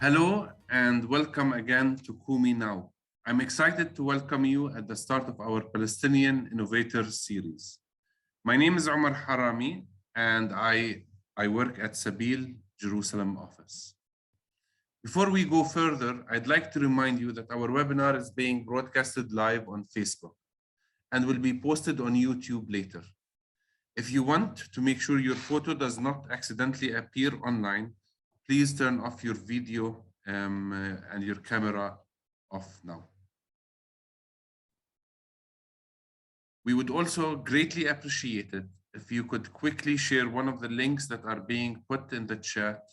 Hello and welcome again to Kumi now. I'm excited to welcome you at the start of our Palestinian Innovators series. My name is Omar Harami and I work at Sabil Jerusalem office. Before we go further, I'd like to remind you that our webinar is being broadcasted live on Facebook and will be posted on YouTube later. If you want to make sure your photo does not accidentally appear online, please turn off your video and your camera off now. We would also greatly appreciate it if you could quickly share one of the links that are being put in the chat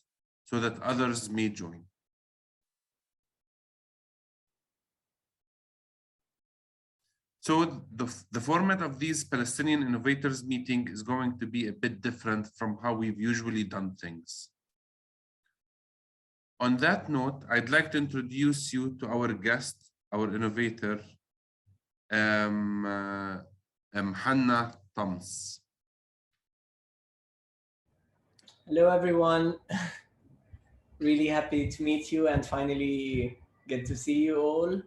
so that others may join. So the format of these Palestinian Innovators meeting is going to be a bit different from how we've usually done things. On that note, I'd like to introduce you to our guest, our innovator, Hanna Tams. Hello, everyone. Really happy to meet you and finally get to see you all.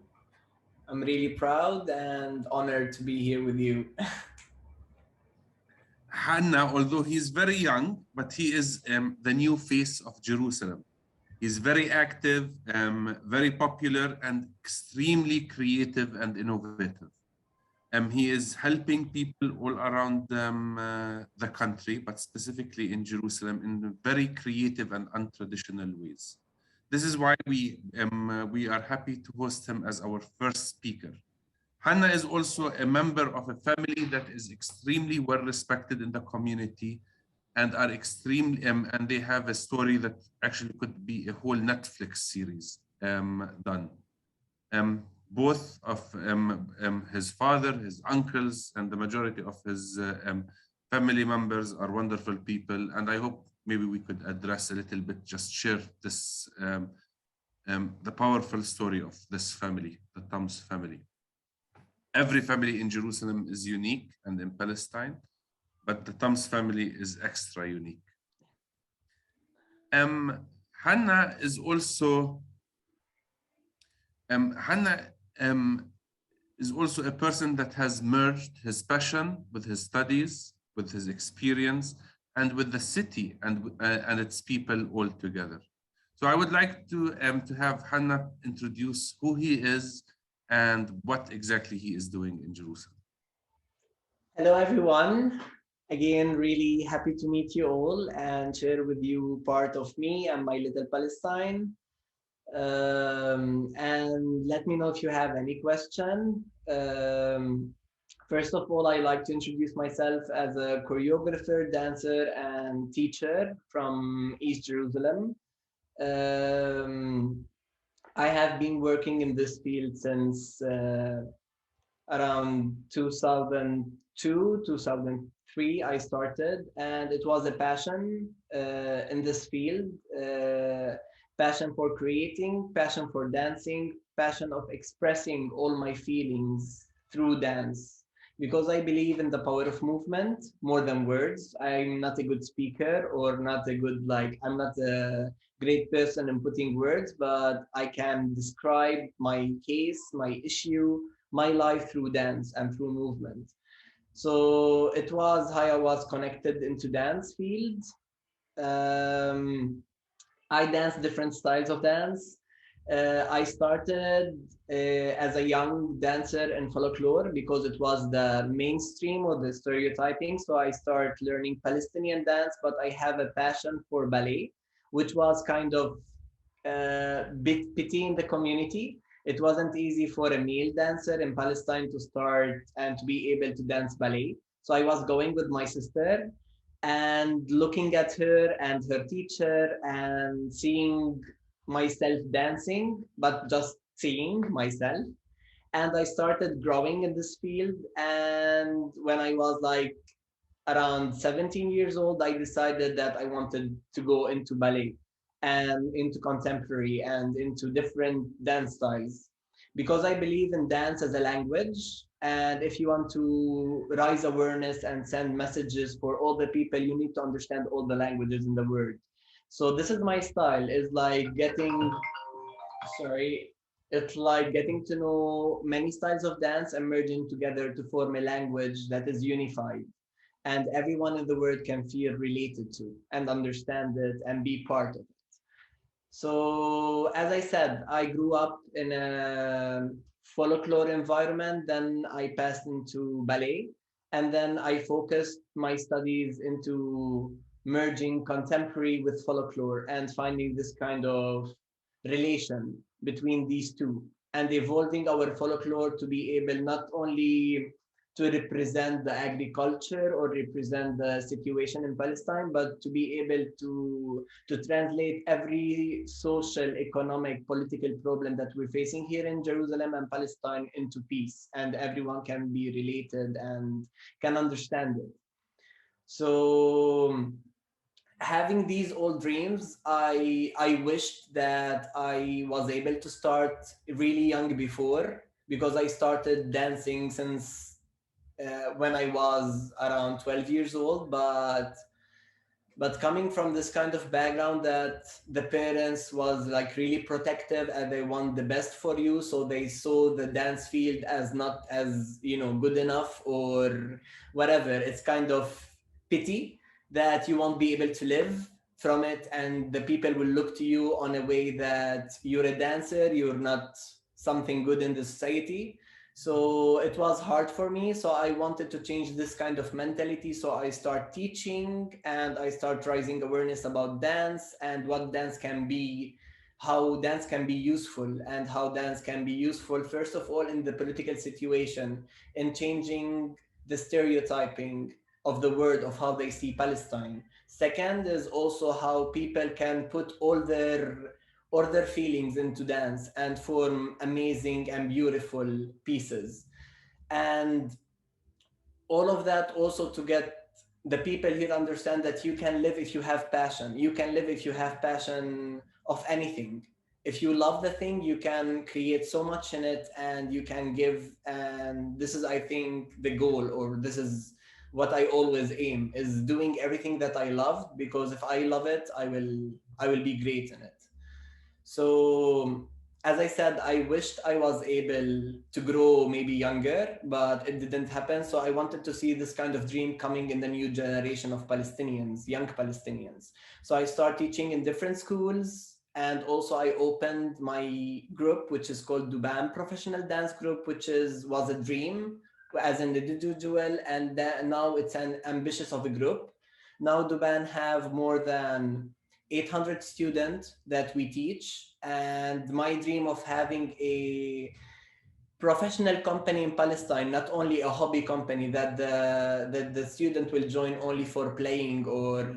I'm really proud and honored to be here with you. Hanna, although he's very young, but he is the new face of Jerusalem. He's very active, very popular, and extremely creative and innovative. He is helping people all around the country, but specifically in Jerusalem, in very creative and untraditional ways. This is why we are happy to host him as our first speaker. Hanna is also a member of a family that is extremely well respected in the community and are extremely, and they have a story that actually could be a whole Netflix series done. Both of his father, his uncles, and the majority of his family members are wonderful people. And I hope maybe we could address a little bit, just share this, the powerful story of this family, the Tams family. Every family in Jerusalem is unique and in Palestine, but the Tams family is extra unique. Hanna is also is also a person that has merged his passion with his studies, with his experience, and with the city and its people all together. So I would like to have Hanna introduce who he is and what exactly he is doing in Jerusalem. Hello, everyone. Again, really happy to meet you all and share with you part of me and my little Palestine. And let me know if you have any question. First of all, I like to introduce myself as a choreographer, dancer, and teacher from East Jerusalem. I have been working in this field since around 2002, 2003, I started, and it was a passion in this field. Passion for creating, passion for dancing, passion of expressing all my feelings through dance. Because I believe in the power of movement more than words. I'm not a good speaker or not a good, I'm not a great person in putting words, but I can describe my case, my issue, my life through dance and through movement. So it was how I was connected into dance field. I danced different styles of dance. I started as a young dancer in folklore because it was the mainstream or the stereotyping. So I started learning Palestinian dance, but I have a passion for ballet, which was kind of big pity in the community. It wasn't easy for a male dancer in Palestine to start and to be able to dance ballet. So I was going with my sister and looking at her and her teacher and seeing myself dancing, but just seeing myself. And I started growing in this field. And when I was like around 17 years old, I decided that I wanted to go into ballet and into contemporary and into different dance styles because I believe in dance as a language. And if you want to raise awareness and send messages for all the people, you need to understand all the languages in the world. So this is my style, is like getting Sorry, it's like getting to know many styles of dance and merging together to form a language that is unified and everyone in the world can feel related to and understand it and be part of it. So, as I said, I grew up in a folklore environment, then I passed into ballet, and then I focused my studies into merging contemporary with folklore and finding this kind of relation between these two and evolving our folklore to be able not only to represent the agriculture or represent the situation in Palestine, but to be able to translate every social, economic, political problem that we're facing here in Jerusalem and Palestine into peace, and everyone can be related and can understand it. So having these old dreams, I wished that I was able to start really young before, because I started dancing since when I was around 12 years old, but coming from this kind of background that the parents was like really protective and they want the best for you, so they saw the dance field as not as, you know, good enough or whatever. It's kind of pity that you won't be able to live from it, and the people will look to you on a way that you're a dancer, you're not something good in the society. So it was hard for me, so I wanted to change this kind of mentality, so I start teaching and I start raising awareness about dance and what dance can be, how dance can be useful, and how dance can be useful first of all in the political situation, in changing the stereotyping of the world of how they see Palestine. Second is also how people can put all their feelings into dance and form amazing and beautiful pieces. And all of that also to get the people here understand that you can live if you have passion. You can live if you have passion of anything. If you love the thing, you can create so much in it and you can give. And this is, I think, the goal, or this is what I always aim, is doing everything that I love, because if I love it, I will be great in it. So, as I said, I wished I was able to grow maybe younger, but it didn't happen. So, I wanted to see this kind of dream coming in the new generation of Palestinians, young Palestinians. So, I started teaching in different schools. And also, I opened my group, which is called Douban Professional Dance Group, which was a dream as an individual, and now it's an ambitious of a group. Now, Duban have more than 800 students that we teach, and my dream of having a professional company in Palestine, not only a hobby company that the student will join only for playing or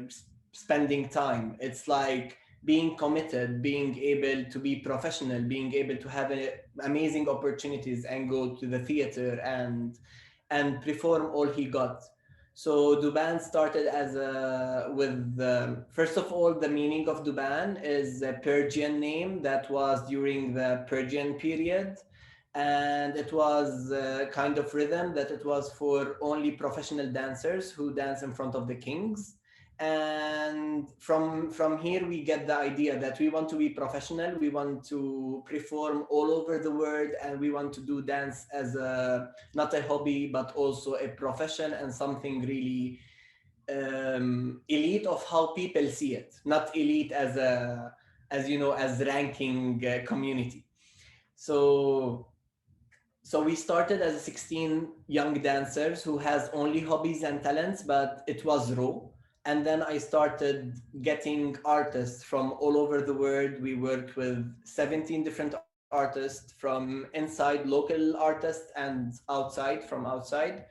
spending time. It's like being committed, being able to be professional, being able to have amazing opportunities and go to the theater and perform all he got. So Duban started as a with first of all, the meaning of Duban is a Persian name that was during the Persian period, and it was a kind of rhythm that it was for only professional dancers who dance in front of the kings. And from here we get the idea that we want to be professional, we want to perform all over the world, and we want to do dance as a not a hobby but also a profession and something really elite of how people see it, not elite as a, as you know, as ranking community. So we started as 16 young dancers who has only hobbies and talents, but it was raw. And then I started getting artists from all over the world. We worked with 17 different artists, from inside local artists and outside, from outside.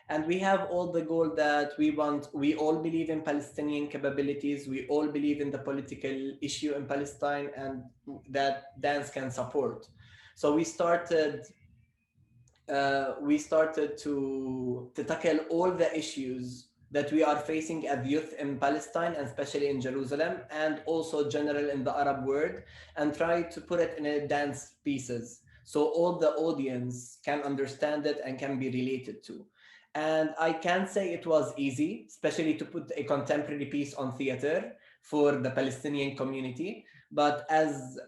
And we have all the goal that we all believe in Palestinian capabilities, we all believe in the political issue in Palestine, and that dance can support. So we started to tackle all the issues that we are facing as youth in Palestine, and especially in Jerusalem, and also general in the Arab world, and try to put it in a dance pieces so all the audience can understand it and can be related to. And I can't say it was easy, especially to put a contemporary piece on theater for the Palestinian community, But as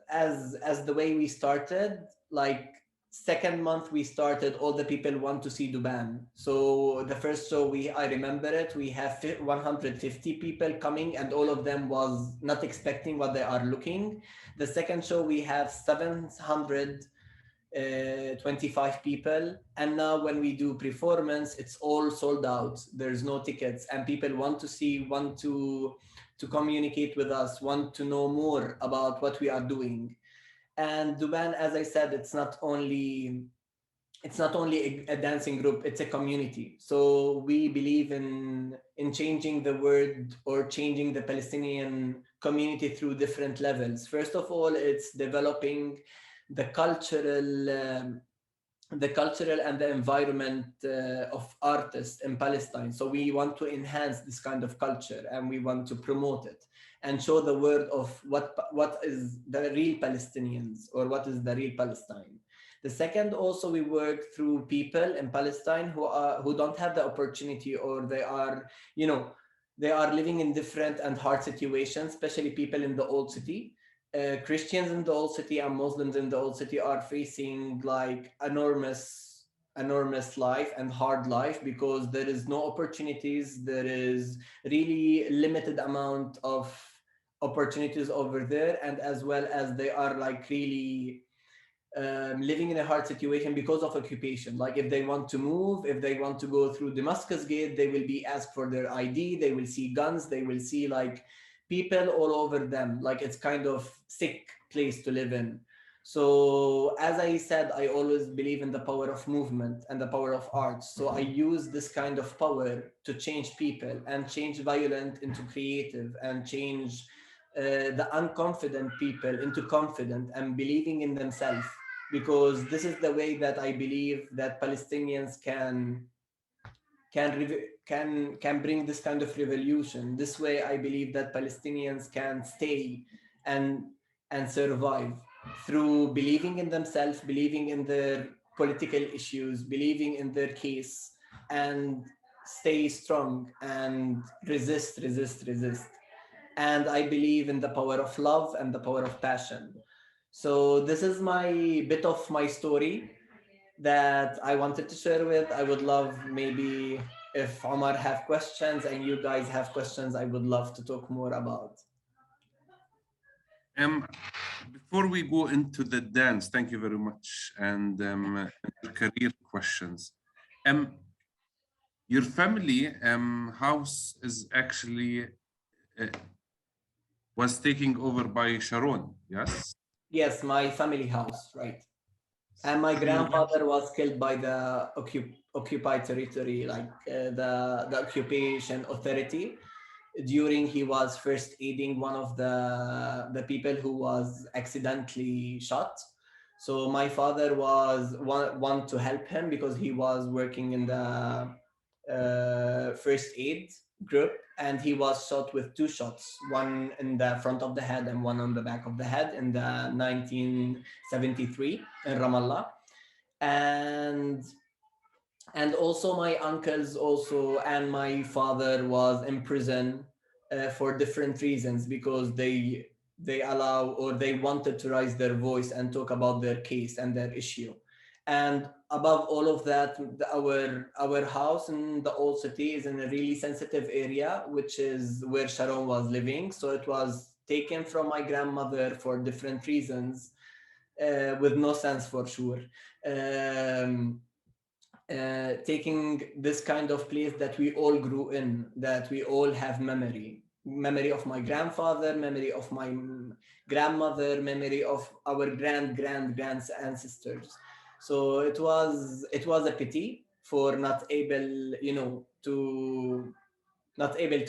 the way we started, like second month we started, all the people want to see Douban. So the first show, I remember it, we have 150 people coming, and all of them was not expecting what they are looking. The second show we have 700 25 people, and now when we do performance it's all sold out, there's no tickets, and people want to see, want to communicate with us, want to know more about what we are doing. And Duban, as I said, it's not only a dancing group, it's a community. So we believe in changing the world, or changing the Palestinian community through different levels. First of all, it's developing the cultural and the environment of artists in Palestine. So we want to enhance this kind of culture, and we want to promote it and show the world of what is the real Palestinians, or what is the real Palestine. The second, also we work through people in Palestine who don't have the opportunity, or they are living in different and hard situations, especially people in the old city. Christians in the old city and Muslims in the old city are facing like enormous life and hard life, because there is no opportunities. There is really limited amount of opportunities over there, and as well as they are like really living in a hard situation because of occupation. Like if they want to move, if they want to go through Damascus Gate, they will be asked for their ID. They will see guns. They will see like people all over them. Like it's kind of sick place to live in. So as I said, I always believe in the power of movement and the power of art. So I use this kind of power to change people, and change violent into creative, and change the unconfident people into confident and believing in themselves, because this is the way that I believe that Palestinians can bring this kind of revolution. This way, I believe that Palestinians can stay and survive through believing in themselves, believing in their political issues, believing in their case, and stay strong and resist. And I believe in the power of love and the power of passion. So this is my bit of my story that I wanted to share with. I would love, maybe if Omar have questions and you guys have questions, I would love to talk more about. Um, Before we go into the dance, thank you very much, and your career questions. Um, your family house is actually was taken over by Sharon, yes? Yes, my family house, right. And my Can you grandfather was killed by the occupied territory, like the occupation authority, during he was first aiding one of the people who was accidentally shot. So my father was one to help him, because he was working in the first aid group, and he was shot with two shots, one in the front of the head and one on the back of the head, in the 1973 in Ramallah. and and also my uncles also, and my father was in prison for different reasons, because they allow, or they wanted to raise their voice and talk about their case and their issue. And above all of that, our house in the old city is in a really sensitive area, which is where Sharon was living. So it was taken from my grandmother for different reasons, with no sense for sure. um, Taking this kind of place that we all grew in, that we all have memory of my grandfather, memory of my grandmother, memory of our grand ancestors. So it was a pity for not able, to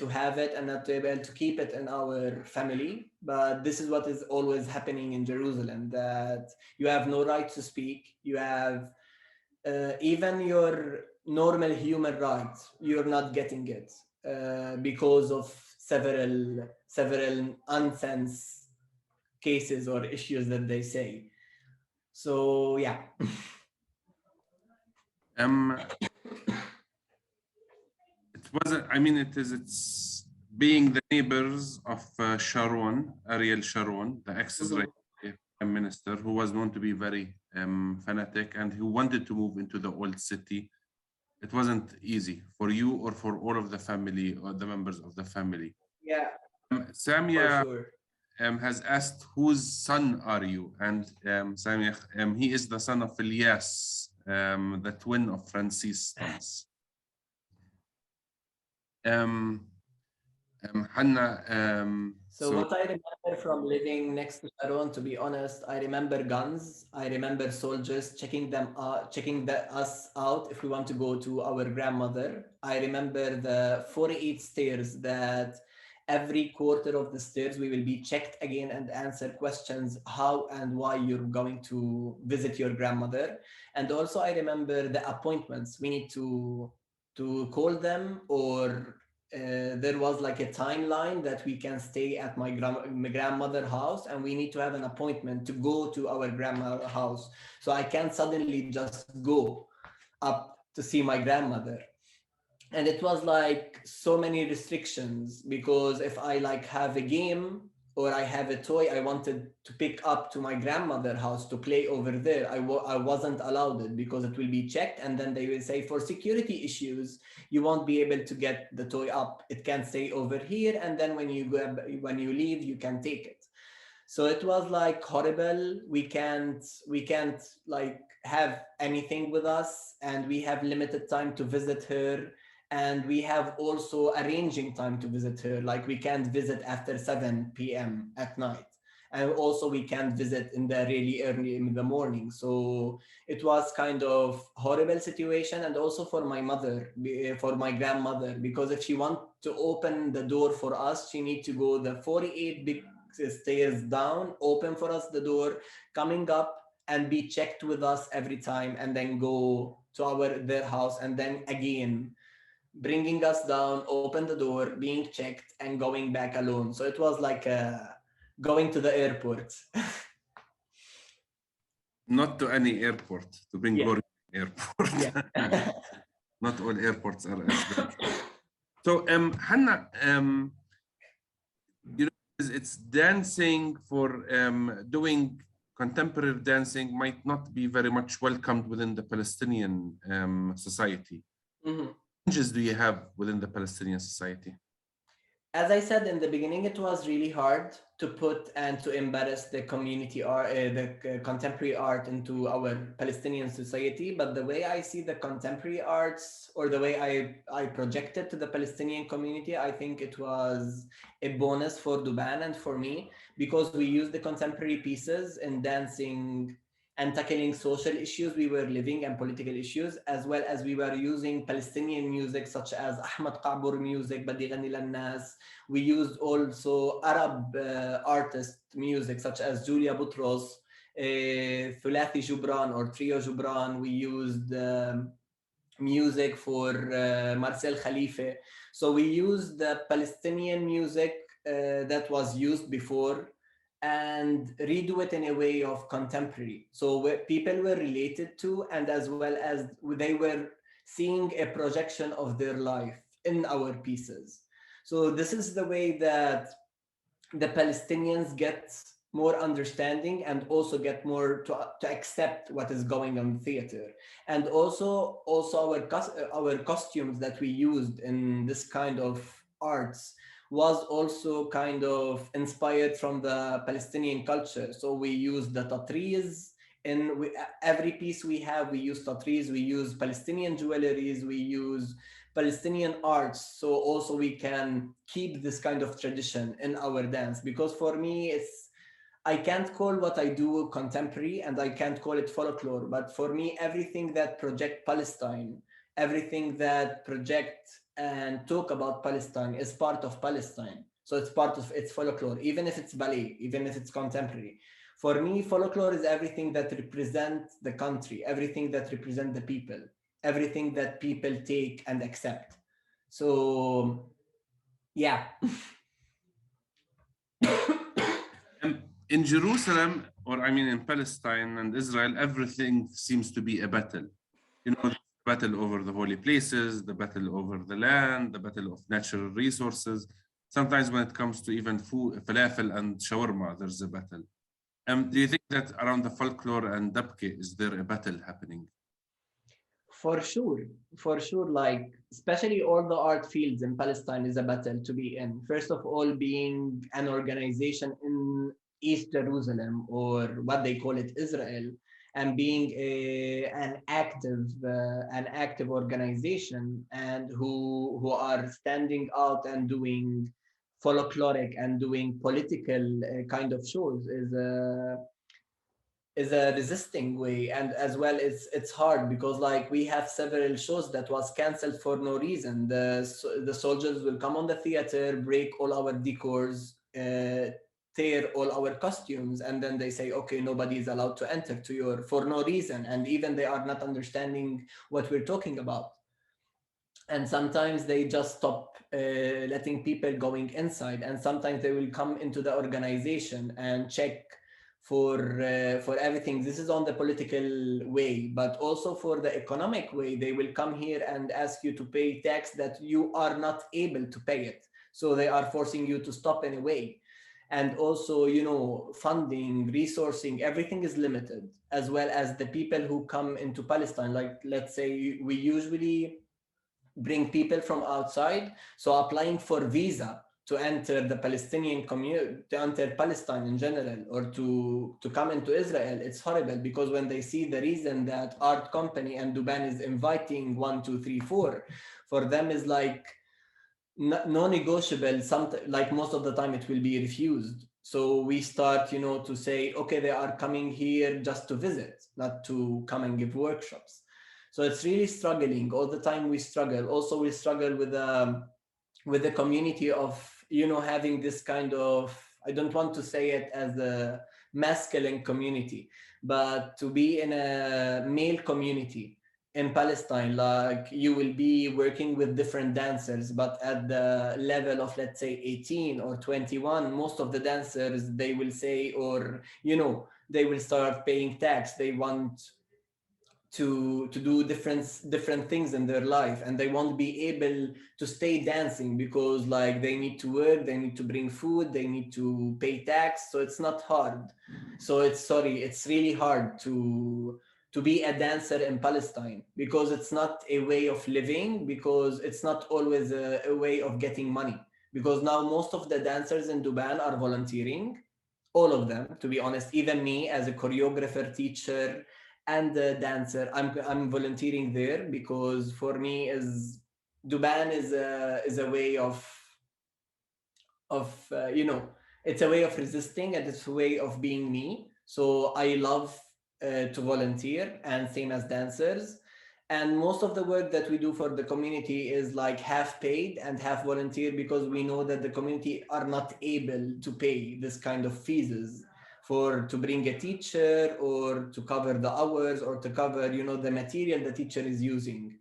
have it, and not able to keep it in our family. But this is what is always happening in Jerusalem, that you have no right to speak. You have even your normal human rights, you're not getting it, because of several nonsense cases or issues that they say. So yeah. it wasn't, I mean, it's being the neighbors of Sharon, Ariel Sharon, the ex-Israeli prime minister, who was known to be very fanatic and who wanted to move into the old city. It wasn't easy for you or for all of the family or the members of the family. Yeah, Samia for sure. has asked, whose son are you? And Samia, he is the son of Elias, the twin of Francis Tams. Hanna, So what I remember from living next to Sharon, to be honest, I remember guns. I remember soldiers checking us out if we want to go to our grandmother. I remember the 48 stairs that every quarter of the stairs we will be checked again and answer questions how and why you're going to visit your grandmother. And also I remember the appointments. We need to call them, or there was like a timeline that we can stay at my grandmother house, and we need to have an appointment to go to our grandmother house. So I can't suddenly just go up to see my grandmother. And it was like so many restrictions, because if I like have a game or I have a toy I wanted to pick up to my grandmother house to play over there, I wasn't allowed it, because it will be checked and then they will say for security issues you won't be able to get the toy up, it can stay over here, and then when you leave you can take it. So it was like horrible. We can't like have anything with us, and we have limited time to visit her, and we have also arranging time to visit her, like we can't visit after 7 p.m. at night, and also we can't visit in the really early in the morning. So it was kind of horrible situation. And also for my mother, for my grandmother, because if she wants to open the door for us, she needs to go the 48 big stairs down, open for us the door, coming up and be checked with us every time, and then go to their house, and then again bringing us down, open the door, being checked, and going back alone. So it was like going to the airport. not to any airport, to bring glory to airport. Yeah. Not all airports are as good. So Hanna, you know, it's dancing for doing contemporary dancing might not be very much welcomed within the Palestinian society. Mm-hmm. Challenges do you have within the Palestinian society? As I said in the beginning, it was really hard to put and to embrace the community art, contemporary art into our Palestinian society. But the way I see the contemporary arts, or the way I project it to the Palestinian community, I think it was a bonus for Douban and for me, because we use the contemporary pieces in dancing and tackling social issues we were living and political issues, as well as we were using Palestinian music such as Ahmed Qabour music, Badi Ghani Lannas. We used also Arab artist music such as Julia Boutros, Thulathi Jubran or Trio Jubran. We used music for Marcel Khalife. So we used the Palestinian music that was used before and redo it in a way of contemporary. So people were related to, and as well as they were seeing a projection of their life in our pieces. So this is the way that the Palestinians get more understanding and also get more to accept what is going on in theater. And also our costumes that we used in this kind of arts was also kind of inspired from the Palestinian culture. So we use the tatreez in every piece we have. We use tatreez, we use Palestinian jewelries, we use Palestinian arts. So also we can keep this kind of tradition in our dance, because for me I can't call what I do contemporary and I can't call it folklore, but for me everything that project Palestine, everything that project and talk about Palestine is part of Palestine. So it's part of its folklore, even if it's ballet, even if it's contemporary. For me, folklore is everything that represents the country, everything that represents the people, everything that people take and accept. So, yeah. In Jerusalem, or I mean in Palestine and Israel, everything seems to be a battle. You know, the battle over the holy places, the battle over the land, the battle of natural resources. Sometimes when it comes to even food, falafel and shawarma, there's a battle. Do you think that around the folklore and dabke, is there a battle happening? For sure, like especially all the art fields in Palestine is a battle to be in. First of all, being an organization in East Jerusalem, or what they call it, Israel, and being an active organization, and who are standing out and doing folkloric and doing political kind of shows is a resisting way. And as well, it's hard because like we have several shows that was canceled for no reason. The soldiers will come on the theater, break all our decors, tear all our costumes, and then they say, okay, nobody is allowed to enter to your, for no reason, and even they are not understanding what we're talking about. And sometimes they just stop letting people going inside, and sometimes they will come into the organization and check for everything. This is on the political way, but also for the economic way. They will come here and ask you to pay tax that you are not able to pay it, so they are forcing you to stop anyway. And also, you know, funding, resourcing, everything is limited, as well as the people who come into Palestine. Like, let's say we usually bring people from outside, so applying for visa to enter the Palestinian community, to enter Palestine in general, or to come into Israel, it's horrible, because when they see the reason that art company and Douban is inviting 1, 2, 3, 4, for them is like non-negotiable. Like most of the time it will be refused. So we start, you know, to say, okay, they are coming here just to visit, not to come and give workshops. So it's really struggling all the time. We struggle. Also, we struggle with the community of, you know, having this kind of, I don't want to say it as a masculine community, but to be in a male community in Palestine. Like, you will be working with different dancers, but at the level of, let's say, 18 or 21, most of the dancers, they will say, or, you know, they will start paying tax. They want to do different things in their life, and they won't be able to stay dancing because like they need to work, they need to bring food, they need to pay tax. So it's not hard. So it's really hard to be a dancer in Palestine, because it's not a way of living, because it's not always a way of getting money. Because now most of the dancers in Dubai are volunteering, all of them, to be honest. Even me as a choreographer, teacher, and the dancer, I'm volunteering there, because for me is Duban is a way of you know, it's a way of resisting, and it's a way of being me. So I love to volunteer, and same as dancers. And most of the work that we do for the community is like half paid and half volunteer, because we know that the community are not able to pay this kind of fees for to bring a teacher, or to cover the hours, or to cover, you know, the material the teacher is using.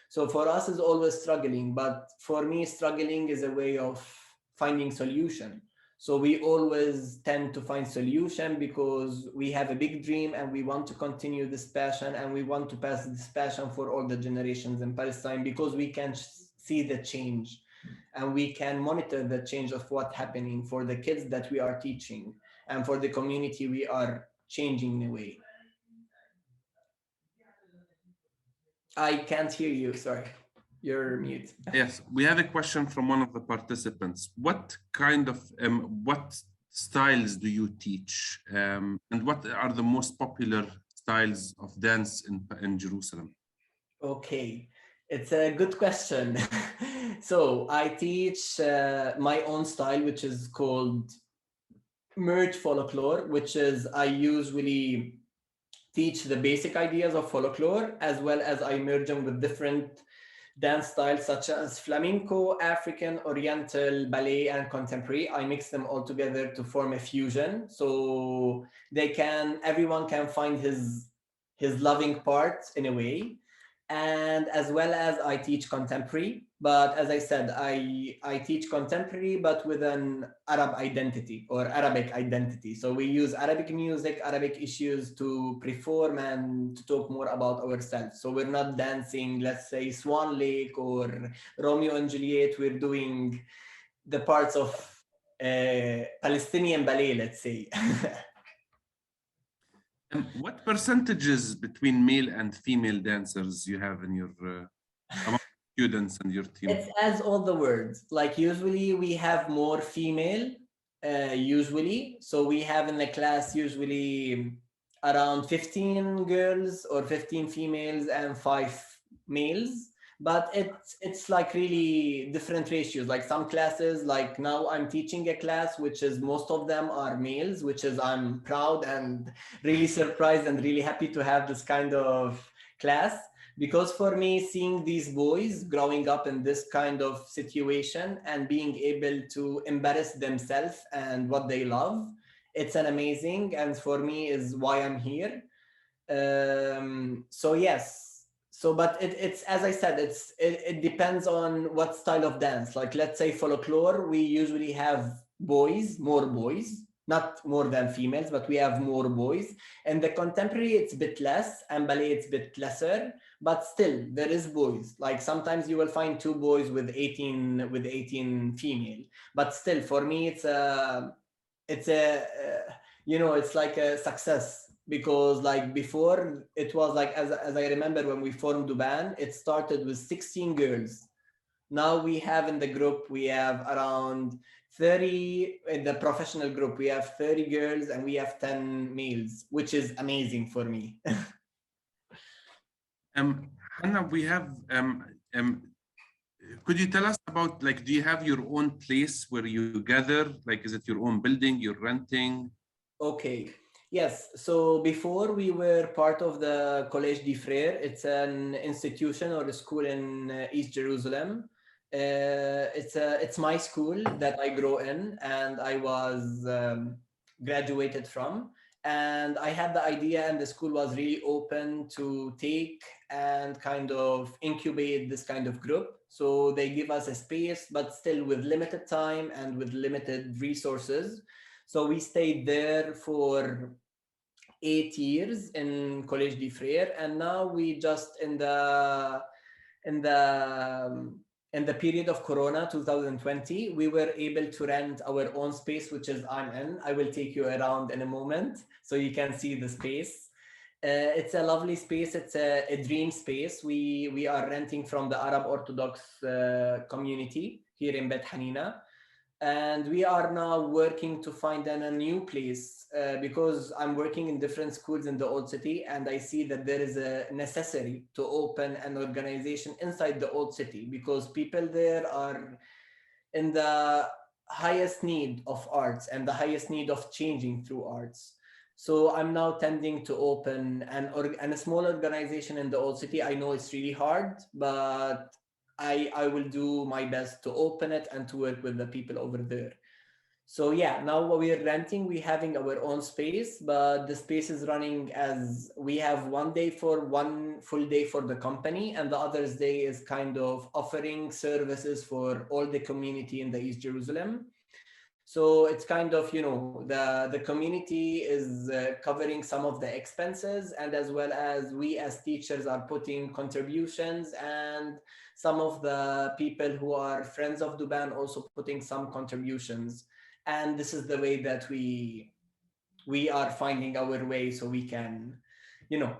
So for us is always struggling, but for me struggling is a way of finding solution. So we always tend to find solution, because we have a big dream and we want to continue this passion, and we want to pass this passion for all the generations in Palestine, because we can see the change, and we can monitor the change of what's happening for the kids that we are teaching, and for the community we are changing in a way. I can't hear you, sorry. You're mute. Yes, we have a question from one of the participants. What kind of, what styles do you teach? And what are the most popular styles of dance in Jerusalem? Okay, it's a good question. So I teach my own style, which is called merge folklore, which is I usually teach the basic ideas of folklore, as well as I merge them with different dance styles such as flamenco, African, Oriental, ballet, and contemporary. I mix them all together to form a fusion, so everyone can find his loving part in a way. And as well as I teach contemporary, but as I said, I teach contemporary but with an Arab identity, or Arabic identity. So we use Arabic music, Arabic issues to perform and to talk more about ourselves. So we're not dancing, let's say, Swan Lake or Romeo and Juliet. We're doing the parts of Palestinian ballet, let's say. What percentages between male and female dancers you have in your among students and your team? It's as all the words. Like usually we have more female, usually. So we have in the class usually around 15 girls or 15 females and 5 males. But it's like really different ratios. Like some classes, like now I'm teaching a class which is most of them are males, which is I'm proud and really surprised and really happy to have this kind of class, because for me seeing these boys growing up in this kind of situation and being able to embrace themselves and what they love, it's an amazing, and for me is why I'm here. So yes, so but it's as I said, it depends on what style of dance. Like let's say folklore, we usually have boys, more boys, not more than females, but we have more boys. And the contemporary, it's a bit less, and ballet, it's a bit lesser, but still there is boys. Like sometimes you will find 2 boys with 18 female, but still for me it's a you know, it's like a success, because like before it was like, as I remember when we formed Douban, it started with 16 girls. Now we have in the group, we have around 30, in the professional group we have 30 girls and we have 10 males, which is amazing for me. Hannah, we have could you tell us about, like, do you have your own place where you gather? Like, is it your own building you're renting? Okay. Yes. So before we were part of the Collège des Frères. It's an institution or a school in East Jerusalem. It's my school that I grew in and I was graduated from. And I had the idea, and the school was really open to take and kind of incubate this kind of group. So they give us a space, but still with limited time and with limited resources. So we stayed there for 8 years in Collège des Frères, and now we just in the in the period of Corona 2020, we were able to rent our own space, which is I'm in. I will take you around in a moment so you can see the space. It's a lovely space. It's a dream space. We are renting from the Arab Orthodox community here in Bet Hanina, and we are now working to find a new place, because I'm working in different schools in the old city, and I see that there is a necessity to open an organization inside the old city, because people there are in the highest need of arts and the highest need of changing through arts. So I'm now tending to open a small organization in the old city. I know it's really hard, but I will do my best to open it and to work with the people over there. So yeah, now what we're renting, we're having our own space, but the space is running as we have one full day for the company, and the other day is kind of offering services for all the community in the East Jerusalem. So it's kind of, you know, the community is covering some of the expenses, and as well as we as teachers are putting contributions, and some of the people who are friends of Douban also putting some contributions. And this is the way that we are finding our way, so we can, you know,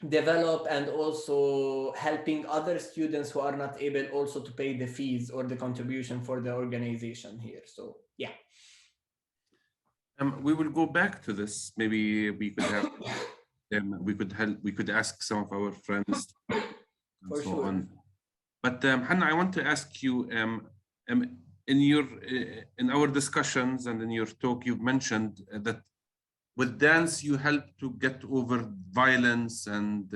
develop, and also helping other students who are not able also to pay the fees or the contribution for the organization here. So yeah. We will go back to this. Maybe we could have we could ask some of our friends and For so sure. on. But Hannah, I want to ask you, in your in our discussions and in your talk, you've mentioned that with dance you help to get over violence and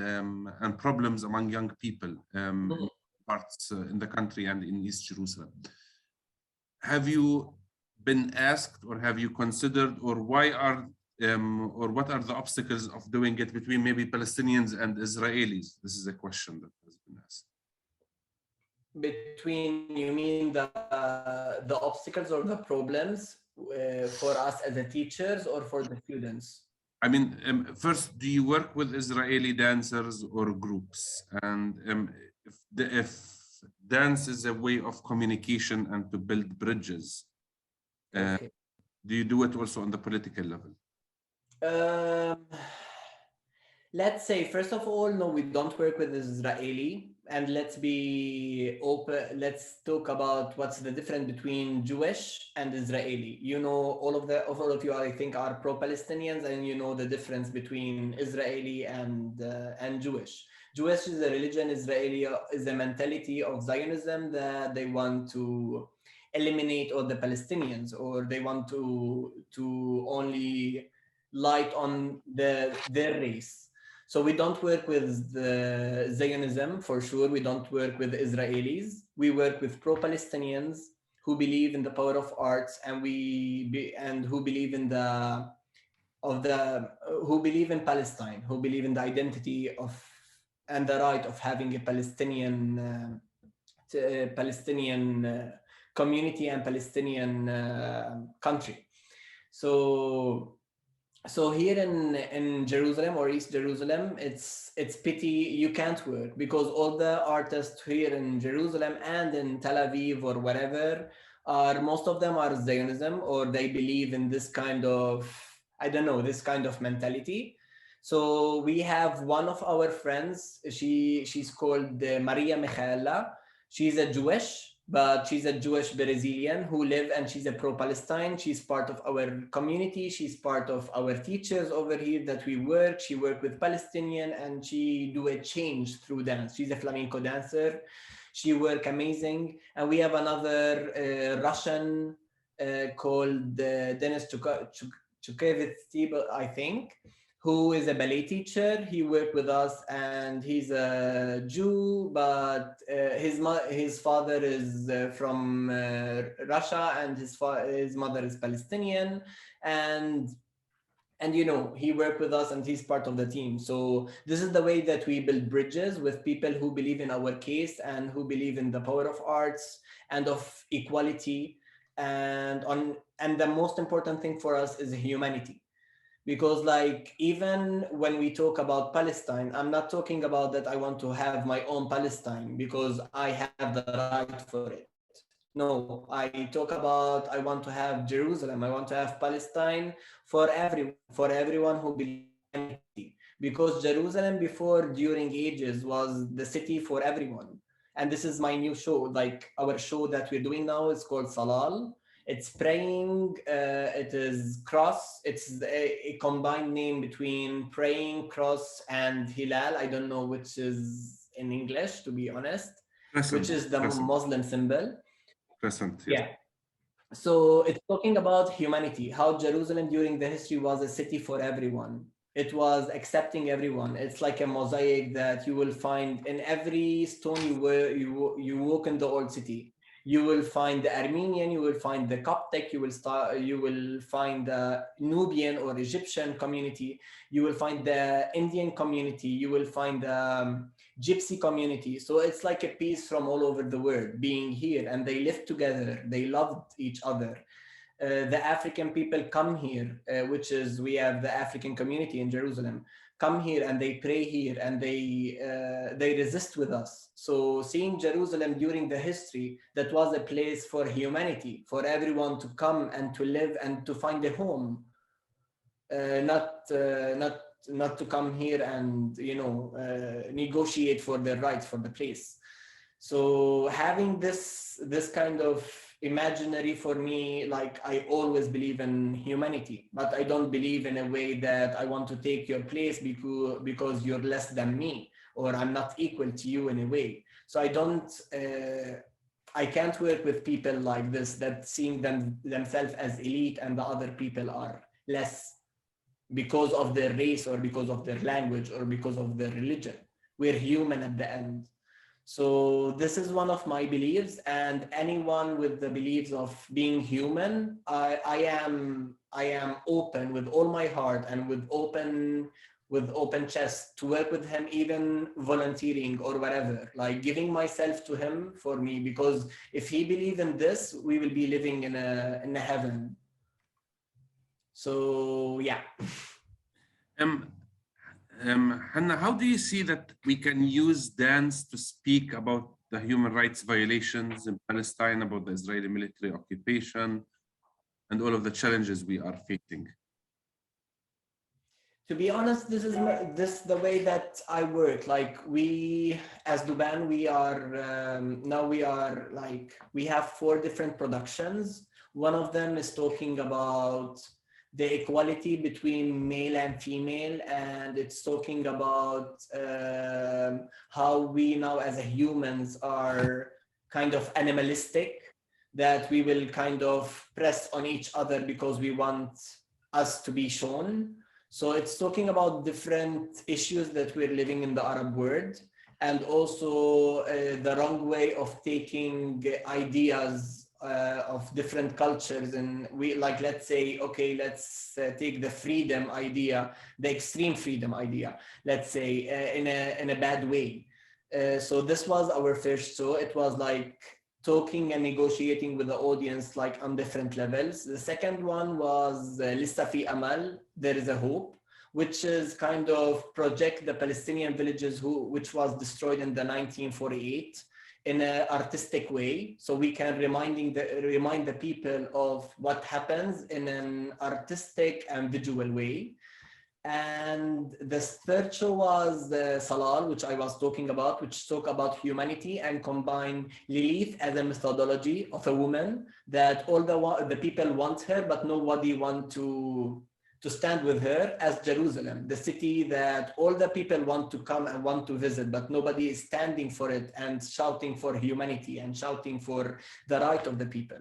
problems among young people in parts in the country and in East Jerusalem. Have you been asked, or have you considered, or why are or what are the obstacles of doing it between maybe Palestinians and Israelis? This is a question that has been asked. Between, you mean the obstacles or the problems for us as a teachers or for the students? I mean, first, do you work with Israeli dancers or groups? And if dance is a way of communication and to build bridges. Okay. Do you do it also on the political level? Um, let's say, first of all, no, we don't work with Israeli. And let's be open. Let's talk about what's the difference between Jewish and Israeli. You know, all of you, I think, are pro-Palestinians, and you know the difference between Israeli and Jewish. Jewish is a religion. Israeli is a mentality of Zionism that they want to eliminate all the Palestinians, or they want to only light on their race. So we don't work with the Zionism for sure. We don't work with Israelis. We work with pro-Palestinians who believe in the power of arts, and who believe in who believe in Palestine, who believe in the identity of and the right of having a Palestinian community and Palestinian country. So here in Jerusalem or East Jerusalem, it's pity you can't work, because all the artists here in Jerusalem and in Tel Aviv or wherever most of them are Zionism, or they believe in this kind of, I don't know, this kind of mentality. So we have one of our friends, she's called Maria Michaela. She's a Jewish, but she's a Jewish Brazilian who live, and she's a pro-Palestine. She's part of our community. She's part of our teachers over here that we work. She work with Palestinian, and she do a change through dance. She's a flamenco dancer. She work amazing. And we have another Russian called Denis Chukevitsy, I think, who is a ballet teacher. He worked with us, and he's a Jew, but his father is from Russia, and his mother is Palestinian, and you know, he worked with us, and he's part of the team. So this is the way that we build bridges with people who believe in our case, and who believe in the power of arts and of equality, and the most important thing for us is humanity. Because like, even when we talk about Palestine, I'm not talking about that I want to have my own Palestine because I have the right for it. No, I talk about I want to have Jerusalem, I want to have Palestine for everyone who believes in humanity. Because Jerusalem before, during ages, was the city for everyone. And this is my new show, like our show that we're doing now is called Salal. It's praying, it is cross. It's a combined name between praying, cross, and hilal. I don't know which is in English, to be honest, Crescent, which is the crescent, Muslim symbol. crescent, yes. Yeah. So it's talking about humanity, how Jerusalem during the history was a city for everyone. It was accepting everyone. It's like a mosaic that you will find in every stone you walk in the old city. You will find the Armenian, you will find the Coptic, you will find the Nubian or Egyptian community, you will find the Indian community, you will find the Gypsy community. So it's like a piece from all over the world being here, and they lived together, they loved each other. The African people come here, which is, we have the African community in Jerusalem, come here and they pray here, and they resist with us. So seeing Jerusalem during the history, that was a place for humanity, for everyone to come and to live and to find a home, not to come here and negotiate for their rights for the place. So having this kind of imaginary, for me, like, I always believe in humanity, but I don't believe in a way that I want to take your place because you're less than me, or I'm not equal to you in a way. So I can't work with people like this, that seeing themselves as elite and the other people are less because of their race or because of their language or because of their religion. We're human at the end. So this is one of my beliefs, and anyone with the beliefs of being human, I am open with all my heart and with open chest to work with him, even volunteering or whatever, like giving myself to him for me, because if he believes in this, we will be living in a heaven. So yeah. Hanna, how do you see that we can use dance to speak about the human rights violations in Palestine, about the Israeli military occupation, and all of the challenges we are facing. To be honest, this the way that I work. Like we, as Douban, we are now we are like we have 4 different productions. One of them is talking about the equality between male and female, and it's talking about how we now as humans are kind of animalistic, that we will kind of press on each other because we want us to be shown. So it's talking about different issues that we're living in the Arab world, and also the wrong way of taking ideas of different cultures. And we, like, let's say, okay, let's take the freedom idea, the extreme freedom idea, let's say, in a bad way. So this was our first show. It was like talking and negotiating with the audience, like on different levels. The second one was Lissa fi Amal, There is a Hope, which is kind of project the Palestinian villages which was destroyed in the 1948 in an artistic way. So we can remind the people of what happens in an artistic and visual way. And the third show was the Salal, which I was talking about, which talk about humanity and combine Lilith as a methodology of a woman that all the people want her, but nobody want to stand with her, as Jerusalem, the city that all the people want to come and want to visit, but nobody is standing for it and shouting for humanity and shouting for the right of the people.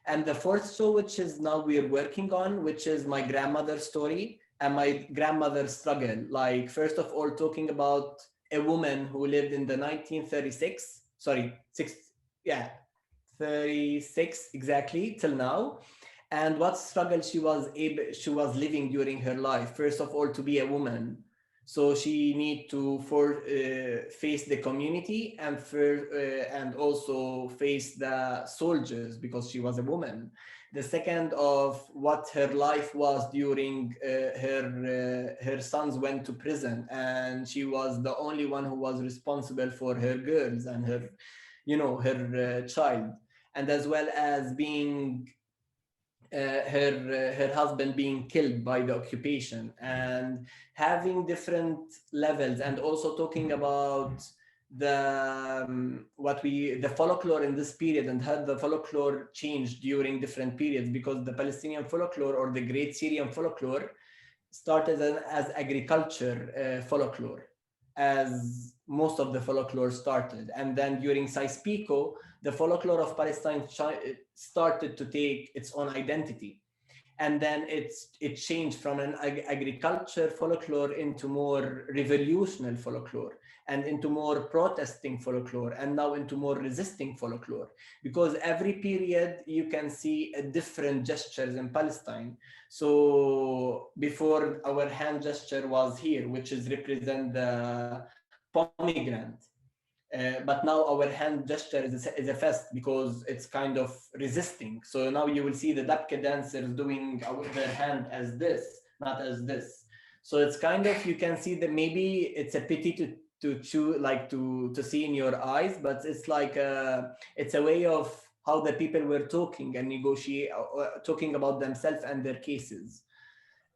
And the fourth show, which is now we're working on, which is my grandmother's story and my grandmother's struggle. Like, first of all, talking about a woman who lived in the 1936, 36 exactly till now, and what struggle she was living during her life. First of all, to be a woman, so she need to face the community and also face the soldiers because she was a woman. The second of what her life was during her sons went to prison, and she was the only one who was responsible for her girls and her child, and as well as being her husband being killed by the occupation, and having different levels, and also talking about the folklore in this period and how the folklore changed during different periods, because the Palestinian folklore or the Great Syrian folklore started as agriculture folklore, as most of the folklore started. And then during Sykes-Picot, the folklore of Palestine started to take its own identity. And then it changed from an agriculture folklore into more revolutionary folklore, and into more protesting folklore, and now into more resisting folklore, because every period you can see a different gestures in Palestine. So before, our hand gesture was here, which is represent the pomegranate. But now our hand gesture is a fest because it's kind of resisting. So now you will see the Dabka dancers doing their hand as this, not as this. So it's kind of, you can see that maybe it's a pity to choose, like to see in your eyes, but it's like it's a way of how the people were talking and negotiate, talking about themselves and their cases,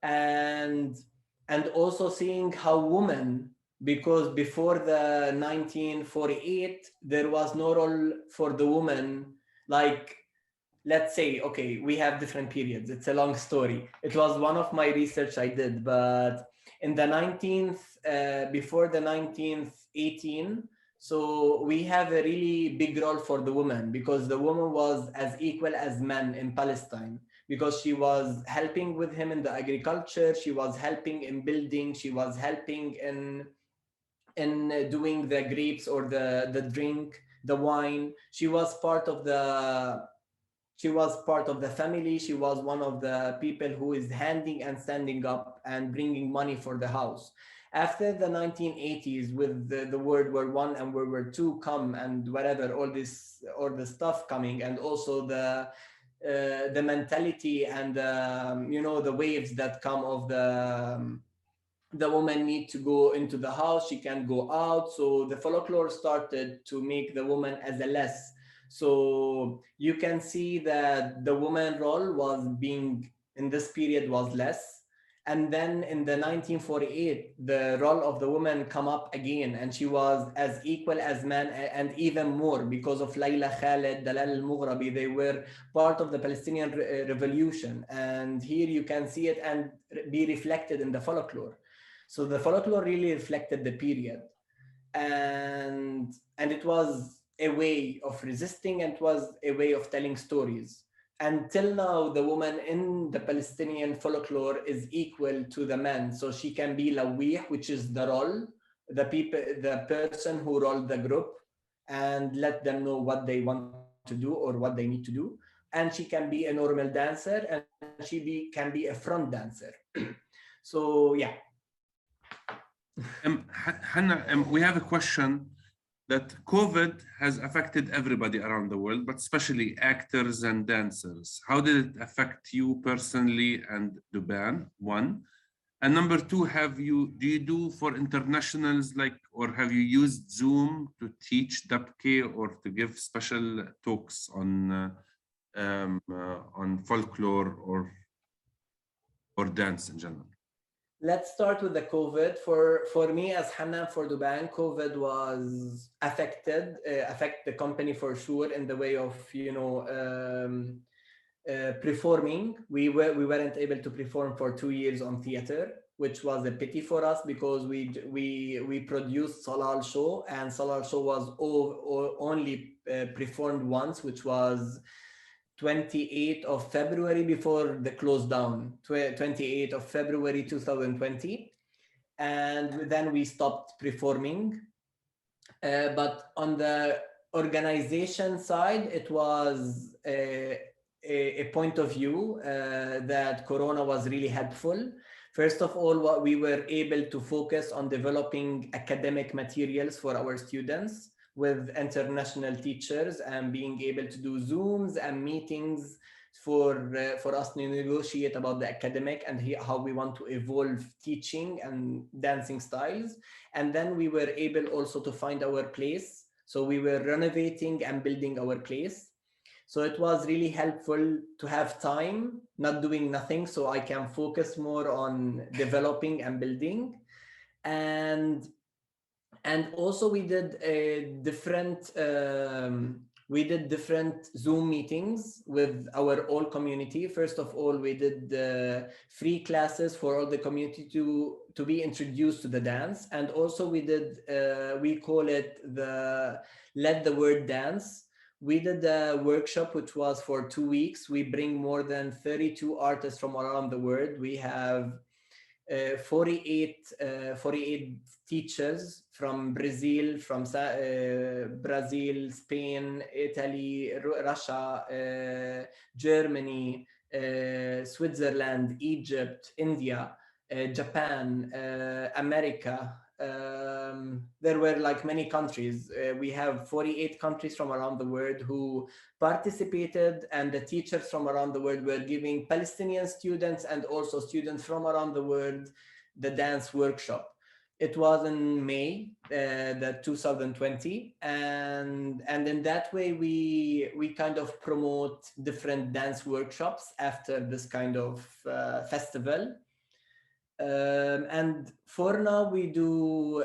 and also seeing how women, because before the 1948 there was no role for the woman. Like, let's say, okay, we have different periods, it's a long story, it was one of my research I did, but in the 19th before the 1918, so we have a really big role for the woman, because the woman was as equal as men in Palestine, because she was helping with him in the agriculture, she was helping in building, she was helping in doing the grapes or the drink, the wine. She was part of the family. She was one of the people who is handing and standing up and bringing money for the house. After the 1980s, with the World War I and World War II come, and whatever, all the stuff coming, and also the mentality and the waves that come of the woman need to go into the house, she can't go out. So the folklore started to make the woman as a less. So you can see that the woman role was being in this period was less. And then in the 1948, the role of the woman come up again, and she was as equal as men, and even more because of Layla Khaled, Dalal al-Mughrabi. They were part of the Palestinian revolution, and here you can see it and be reflected in the folklore. So the folklore really reflected the period, and it was a way of resisting, and it was a way of telling stories. Until now, the woman in the Palestinian folklore is equal to the man. So she can be lawih, which is the role, the person who role the group and let them know what they want to do or what they need to do. And she can be a normal dancer, and can be a front dancer. So yeah. Hannah, we have a question that COVID has affected everybody around the world, but especially actors and dancers. How did it affect you personally and Douban? One. And number two, do you do for internationals, like, or have you used Zoom to teach dabke or to give special talks on folklore or dance in general? Let's start with the COVID. For me as Hanna, for Douban, COVID was affect the company for sure in the way of performing. We weren't able to perform for 2 years on theater, which was a pity for us because we produced Salal show, and Salal show was only performed once, which was 28th of February before the close down, 28th of February 2020. And then we stopped performing. But on the organization side, it was a point of view that Corona was really helpful. First of all, what we were able to focus on developing academic materials for our students with international teachers, and being able to do Zooms and meetings for us to negotiate about the academic and how we want to evolve teaching and dancing styles. And then we were able also to find our place. So we were renovating and building our place. So it was really helpful to have time, not doing nothing, so I can focus more on developing and building. And also we did different Zoom meetings with our all community. First of all, we did free classes for all the community to be introduced to the dance. And also we did, we call it the Let the Word Dance. We did a workshop which was for 2 weeks. We bring more than 32 artists from around the world. We have 48 teachers from Brazil, Brazil, Spain, Italy, Russia, Germany, Switzerland, Egypt, India, Japan, America. There were like many countries. We have 48 countries from around the world who participated, and the teachers from around the world were giving Palestinian students and also students from around the world the dance workshop. It was in May, the 2020, and in that way we kind of promote different dance workshops after this kind of festival. And for now we do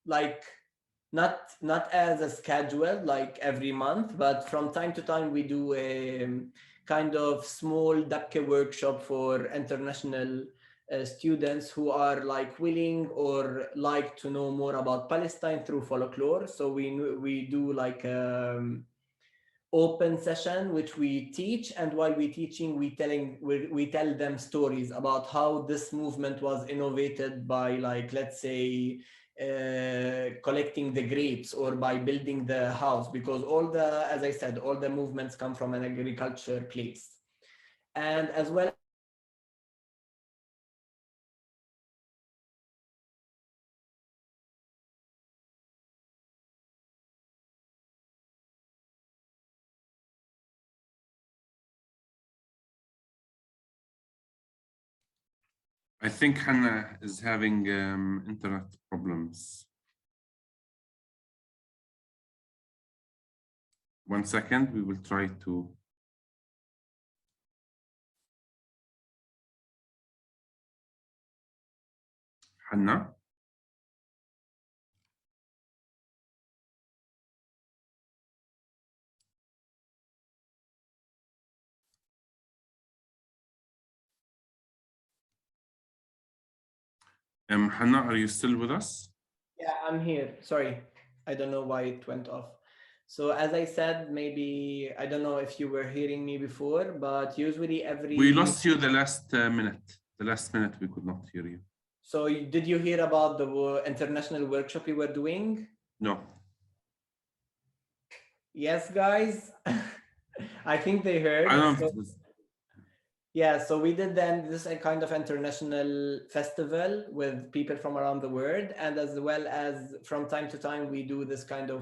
like not as a schedule like every month, but from time to time we do a kind of small dabke workshop for international students who are like willing or like to know more about Palestine through folklore. So we do like open session which we teach, and while we teaching we tell them stories about how this movement was innovated by, like, let's say collecting the grapes or by building the house, because as I said, all the movements come from an agriculture place. And as well as we do I think Hanna is having internet problems. 1 second, we will try to. Hanna? Hanna, are you still with us? Yeah, I'm here. Sorry, I don't know why it went off. So as I said, maybe I don't know if you were hearing me before, but usually We every. lost you the last minute. The last minute we could not hear you. So did you hear about the international workshop we were doing? No. Yes, guys. I think they heard. I don't know So, if it was. yeah, so we did then this a kind of international festival with people from around the world, and as well as from time to time we do this kind of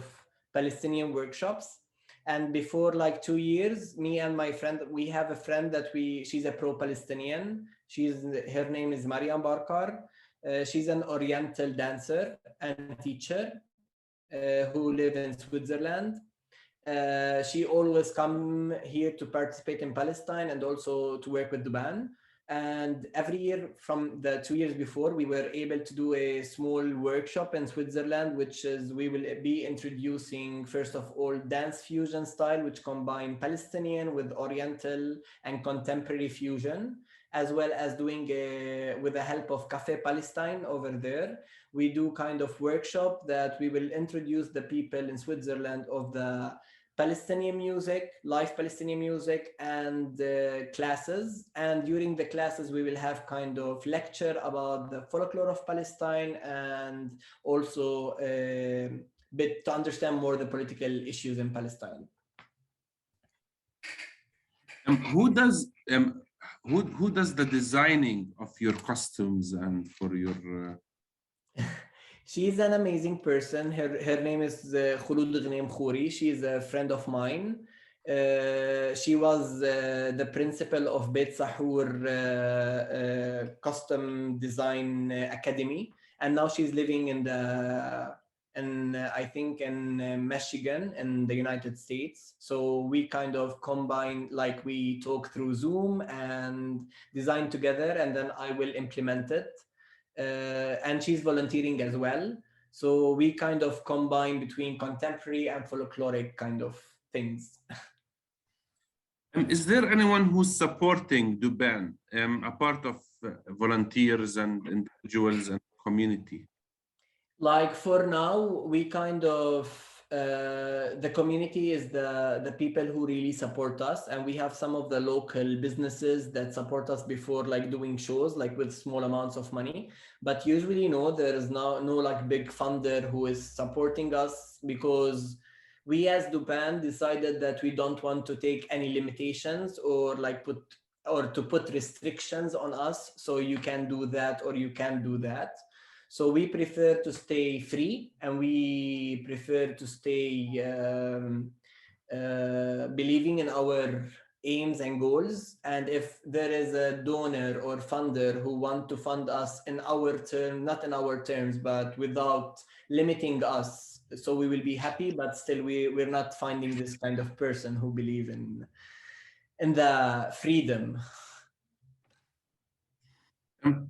Palestinian workshops. And before like 2 years, me and my friend, we have a friend that she's a pro-Palestinian. Her name is Mariam Barkar. She's an Oriental dancer and teacher who live in Switzerland. She always come here to participate in Palestine and also to work with Douban. And every year from the 2 years before, we were able to do a small workshop in Switzerland, which is we will be introducing, first of all, dance fusion style, which combine Palestinian with Oriental and contemporary fusion, as well as doing with the help of Cafe Palestine over there. We do kind of workshop that we will introduce the people in Switzerland of the Palestinian music, live Palestinian music, and classes. And during the classes, we will have kind of lecture about the folklore of Palestine and also bit to understand more the political issues in Palestine. Who does the designing of your costumes and for your? She's an amazing person. Her name is Khulud Ghanem Khouri. She's a friend of mine. She was the principal of Beit Sahur Custom Design Academy, and now she's living in I think in Michigan in the United States. So we kind of combine, like we talk through Zoom and design together, and then I will implement it. And she's volunteering as well. So we kind of combine between contemporary and folkloric kind of things. Is there anyone who's supporting Douban, a part of volunteers and individuals and community? Like for now, we kind of the community is the people who really support us, and we have some of the local businesses that support us before, like doing shows like with small amounts of money. But usually no, there is no like big funder who is supporting us, because we as Duban decided that we don't want to take any limitations or like put restrictions on us, so you can do that or you can do that. So we prefer to stay free, and we prefer to stay believing in our aims and goals. And if there is a donor or funder who want to fund us in our term, not in our terms, but without limiting us, so we will be happy. But still, we're not finding this kind of person who believe in the freedom.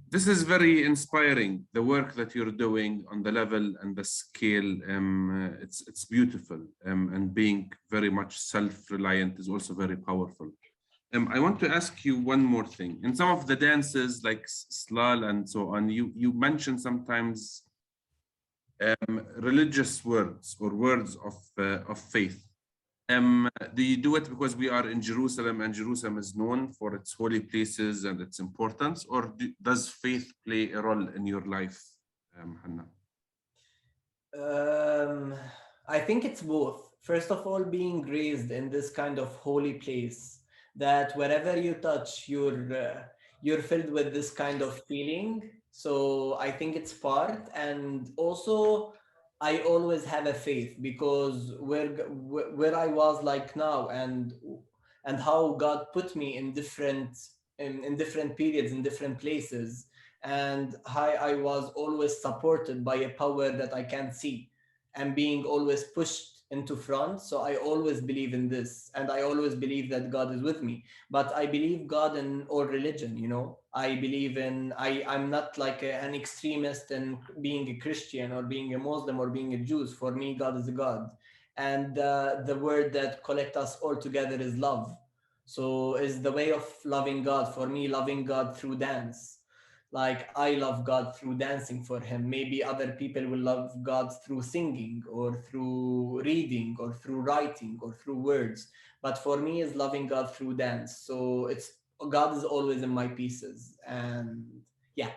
This is very inspiring, the work that you're doing on the level and the scale. It's beautiful, and being very much self-reliant is also very powerful. I want to ask you one more thing. In some of the dances like slal and so on, you mention sometimes religious words or words of faith. Do you do it because we are in Jerusalem and Jerusalem is known for its holy places and its importance, or does faith play a role in your life, Hanna? I think it's both. First of all, being raised in this kind of holy place, that wherever you touch, you're filled with this kind of feeling. So I think it's part, and also I always have a faith, because where I was like now, and how God put me in different periods in different places. and how I was always supported by a power that I can't see and being always pushed into front. So I always believe in this, and I always believe that God is with me. But I believe God in all religion, you know. I believe in, I'm not like an extremist in being a Christian or being a Muslim or being a Jew. For me, God is a God. And the word that collect us all together is love. So is the way of loving God. For me, loving God through dance. Like I love God through dancing for him. Maybe other people will love God through singing or through reading or through writing or through words. But for me, is loving God through dance. So it's God is always in my pieces. And yeah.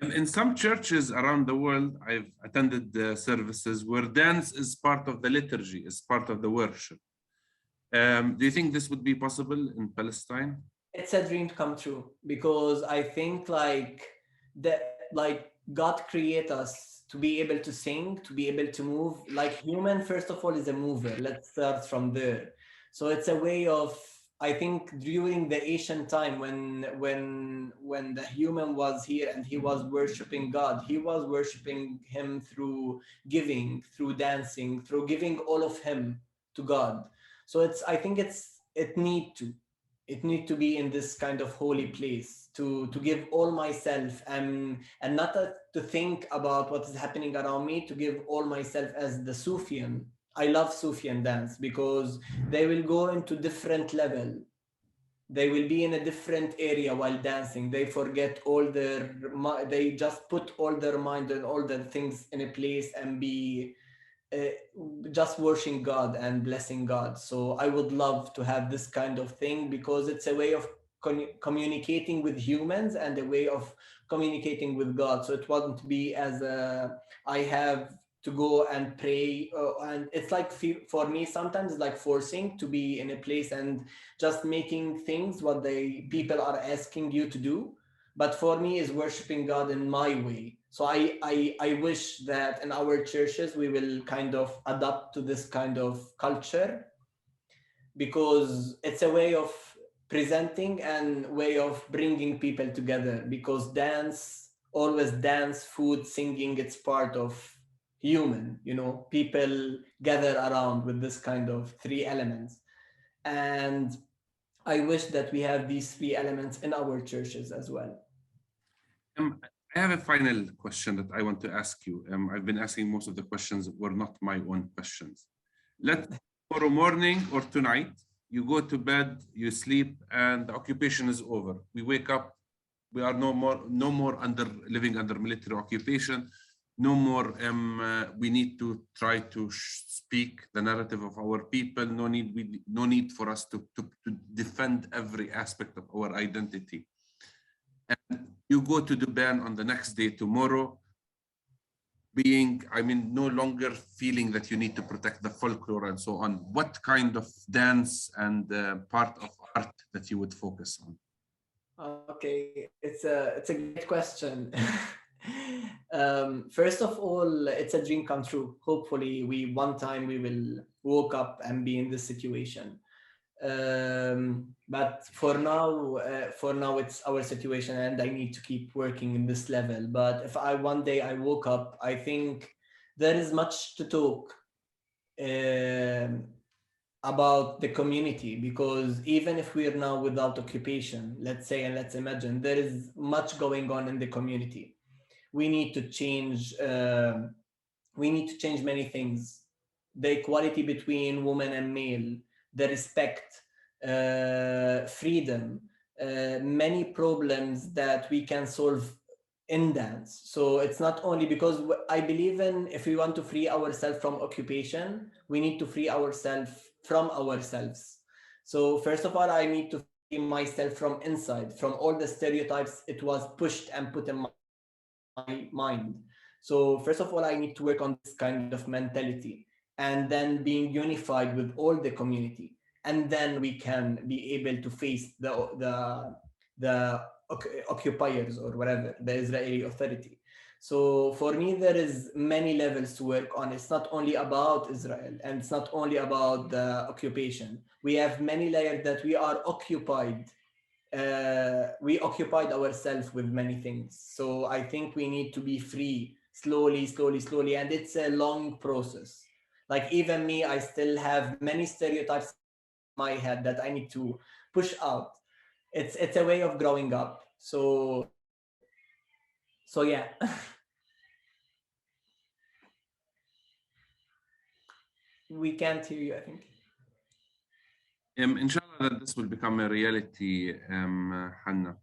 And in some churches around the world, I've attended the services where dance is part of the liturgy, is part of the worship. Do you think this would be possible in Palestine? It's a dream come true, because I think like that, like God create us to be able to sing, to be able to move. Like human, first of all, is a mover. Let's start from there. So it's a way of, I think during the ancient time when the human was here and he was worshiping God, he was worshiping him through giving, through dancing, through giving all of him to God. So it's, I think it need to be in this kind of holy place to give all myself, and not to think about what is happening around me, to give all myself. As the Sufian, I love Sufian dance because they will go into different level, they will be in a different area while dancing. They forget all their they just put all their mind and all their things in a place and be uh, just worshiping God and blessing God. So I would love to have this kind of thing because it's a way of communicating with humans and a way of communicating with God. So it wouldn't be as I have to go and pray, and it's like for me sometimes it's like forcing to be in a place and just making things what they people are asking you to do. But for me is worshiping God in my way. So I wish that in our churches we will kind of adapt to this kind of culture, because it's a way of presenting and way of bringing people together, because dance, always dance, food, singing, it's part of human, you know, people gather around with this kind of three elements. And I wish that we have these three elements in our churches as well. I have a final question that I want to ask you. I've been asking most of the questions that were not my own questions. Let's tomorrow morning or tonight, you go to bed, you sleep, and the occupation is over. We wake up, we are no more living under military occupation. No more. We need to try to speak the narrative of our people. No need for us to defend every aspect of our identity. And you go to Douban on the next day, tomorrow, being, I mean, no longer feeling that you need to protect the folklore and so on. What kind of dance and part of art that you would focus on? Okay, it's a great question. First of all, it's a dream come true. Hopefully, we one time we will woke up and be in this situation. But for now, it's our situation, and I need to keep working in this level. But if I one day I woke up, I think there is much to talk. About the community, because even if we are now without occupation, let's say, and let's imagine there is much going on in the community, we need to change many things: the equality between woman and male, the respect, freedom, many problems that we can solve in dance. So it's not only because I believe in, if we want to free ourselves from occupation, we need to free ourselves from ourselves. So first of all, I need to free myself from inside, from all the stereotypes it was pushed and put in my mind. So first of all, I need to work on this kind of mentality, and then being unified with all the community, and then we can be able to face the occupiers or whatever, the Israeli authority. So for me, there is many levels to work on. It's not only about Israel, and it's not only about the occupation. We have many layers that we are occupied we occupied ourselves with many things. So I think we need to be free slowly, slowly, slowly. And it's a long process. Like even me, I still have many stereotypes in my head that I need to push out. It's a way of growing up. So yeah. We can't hear you, I think. Inshallah that this will become a reality, Hanna.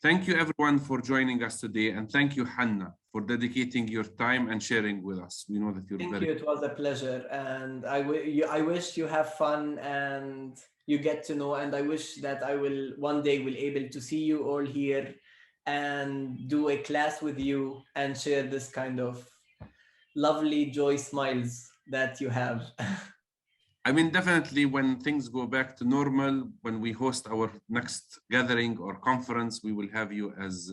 Thank you everyone for joining us today, and thank you, Hanna, for dedicating your time and sharing with us. We know that you're Thank very... you. It was a pleasure, and I wish you have fun and you get to know. And I wish that I will one day will able to see you all here and do a class with you and share this kind of lovely joy smiles that you have. I mean, definitely when things go back to normal, when we host our next gathering or conference, we will have you as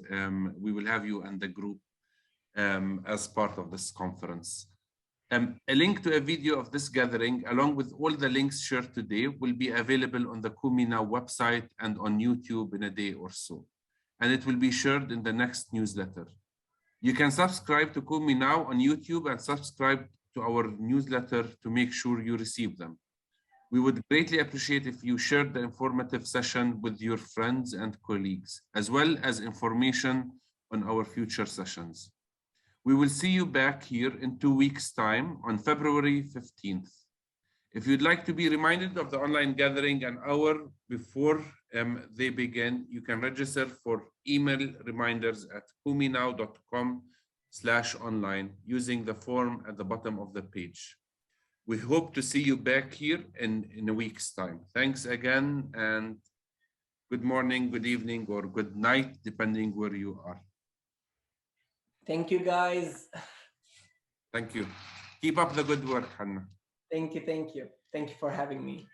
we will have you and the group as part of this conference. A link to a video of this gathering, along with all the links shared today, will be available on the Kumi Now website and on YouTube in a day or so. And it will be shared in the next newsletter. You can subscribe to Kumi Now on YouTube and subscribe to our newsletter to make sure you receive them. We would greatly appreciate if you shared the informative session with your friends and colleagues, as well as information on our future sessions. We will see you back here in 2 weeks' time on February 15th. If you'd like to be reminded of the online gathering an hour before they begin, you can register for email reminders at kuminow.com/online using the form at the bottom of the page. We hope to see you back here in a week's time. Thanks again, and good morning, good evening, or good night, depending where you are. Thank you, guys. Thank you. Keep up the good work, Hanna. Thank you. Thank you. Thank you for having me.